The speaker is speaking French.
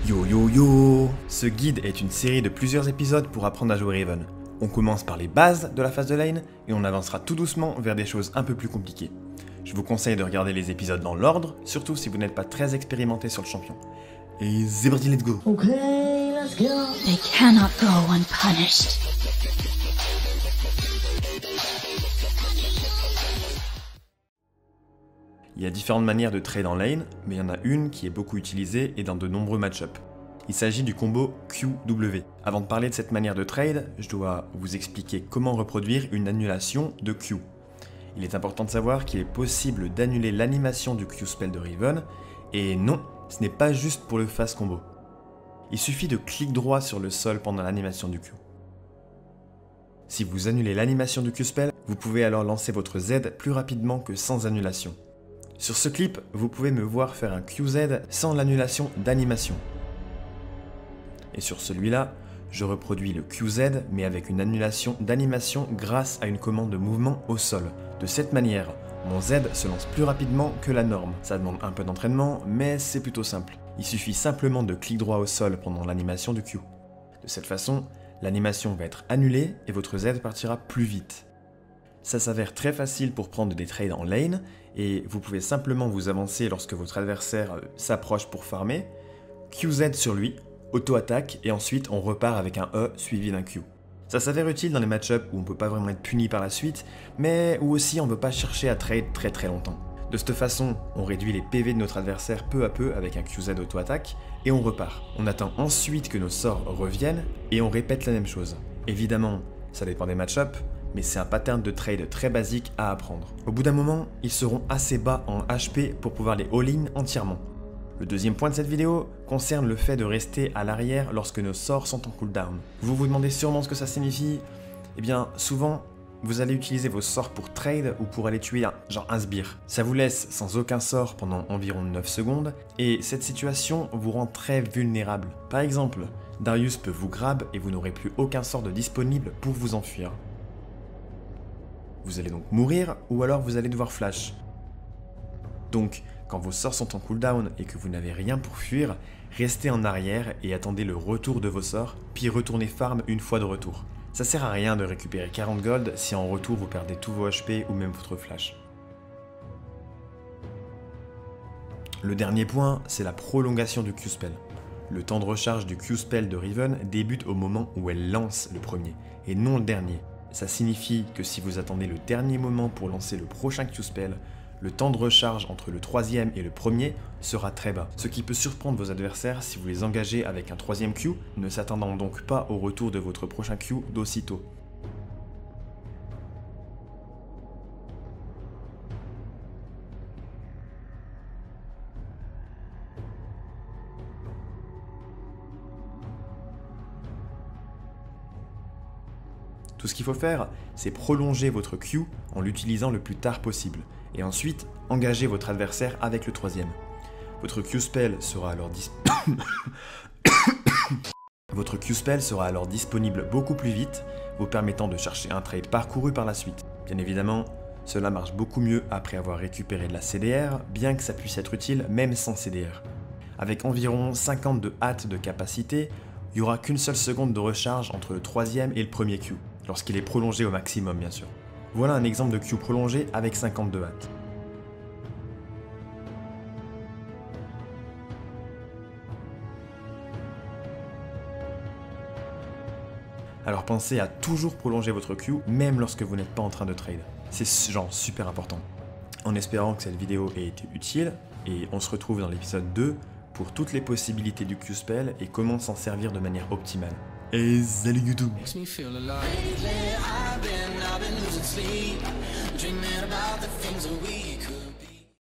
Yo yo yo! Ce guide est une série de plusieurs épisodes pour apprendre à jouer Riven. On commence par les bases de la phase de lane et on avancera tout doucement vers des choses un peu plus compliquées. Je vous conseille de regarder les épisodes dans l'ordre, surtout si vous n'êtes pas très expérimenté sur le champion. Et c'est parti, let's go! Okay, let's go. They cannot go unpunished. Il y a différentes manières de trade en lane, mais il y en a une qui est beaucoup utilisée et dans de nombreux match-ups. Il s'agit du combo QW. Avant de parler de cette manière de trade, je dois vous expliquer comment reproduire une annulation de Q. Il est important de savoir qu'il est possible d'annuler l'animation du Q-spell de Riven, et non, ce n'est pas juste pour le fast combo. Il suffit de clic droit sur le sol pendant l'animation du Q. Si vous annulez l'animation du Q-spell, vous pouvez alors lancer votre Z plus rapidement que sans annulation. Sur ce clip, vous pouvez me voir faire un QZ sans l'annulation d'animation. Et sur celui-là, je reproduis le QZ mais avec une annulation d'animation grâce à une commande de mouvement au sol. De cette manière, mon Z se lance plus rapidement que la norme. Ça demande un peu d'entraînement, mais c'est plutôt simple. Il suffit simplement de clic droit au sol pendant l'animation du Q. De cette façon, l'animation va être annulée et votre Z partira plus vite. Ça s'avère très facile pour prendre des trades en lane, et vous pouvez simplement vous avancer lorsque votre adversaire s'approche pour farmer, QZ sur lui, auto-attaque, et ensuite on repart avec un E suivi d'un Q. Ça s'avère utile dans les match-ups où on peut pas vraiment être puni par la suite, mais où aussi on veut pas chercher à trade très longtemps. De cette façon, on réduit les PV de notre adversaire peu à peu avec un QZ auto-attaque, et on repart. On attend ensuite que nos sorts reviennent, et on répète la même chose. Évidemment, ça dépend des match-ups, mais c'est un pattern de trade très basique à apprendre. Au bout d'un moment, ils seront assez bas en HP pour pouvoir les all-in entièrement. Le deuxième point de cette vidéo concerne le fait de rester à l'arrière lorsque nos sorts sont en cooldown. Vous vous demandez sûrement ce que ça signifie? Eh bien, souvent, vous allez utiliser vos sorts pour trade ou pour aller tuer un sbire. Ça vous laisse sans aucun sort pendant environ 9 secondes, et cette situation vous rend très vulnérable. Par exemple, Darius peut vous grab et vous n'aurez plus aucun sort de disponible pour vous enfuir. Vous allez donc mourir, ou alors vous allez devoir flash. Donc, quand vos sorts sont en cooldown et que vous n'avez rien pour fuir, restez en arrière et attendez le retour de vos sorts, puis retournez farm une fois de retour. Ça sert à rien de récupérer 40 gold si en retour vous perdez tous vos HP ou même votre flash. Le dernier point, c'est la prolongation du Q-spell. Le temps de recharge du Q-spell de Riven débute au moment où elle lance le premier, et non le dernier. Ça signifie que si vous attendez le dernier moment pour lancer le prochain Q-spell, le temps de recharge entre le troisième et le premier sera très bas, ce qui peut surprendre vos adversaires si vous les engagez avec un troisième Q, ne s'attendant donc pas au retour de votre prochain Q d'aussitôt. Tout ce qu'il faut faire, c'est prolonger votre Q en l'utilisant le plus tard possible, et ensuite engager votre adversaire avec le troisième. Votre Q-spell sera alors Votre Q-spell sera alors disponible beaucoup plus vite, vous permettant de chercher un trade parcouru par la suite. Bien évidemment, cela marche beaucoup mieux après avoir récupéré de la CDR, bien que ça puisse être utile même sans CDR. Avec environ 50 de hâte de capacité, il n'y aura qu'une seule seconde de recharge entre le troisième et le premier Q, lorsqu'il est prolongé au maximum bien sûr. Voilà un exemple de Q prolongé avec 50 de hâte. Alors pensez à toujours prolonger votre Q, même lorsque vous n'êtes pas en train de trade. C'est genre super important. En espérant que cette vidéo ait été utile, et on se retrouve dans l'épisode 2 pour toutes les possibilités du Q-spell et comment s'en servir de manière optimale. Et salut YouTube! Makes me feel alive. Lately, I've been losing sleep, dreaming about the things that we could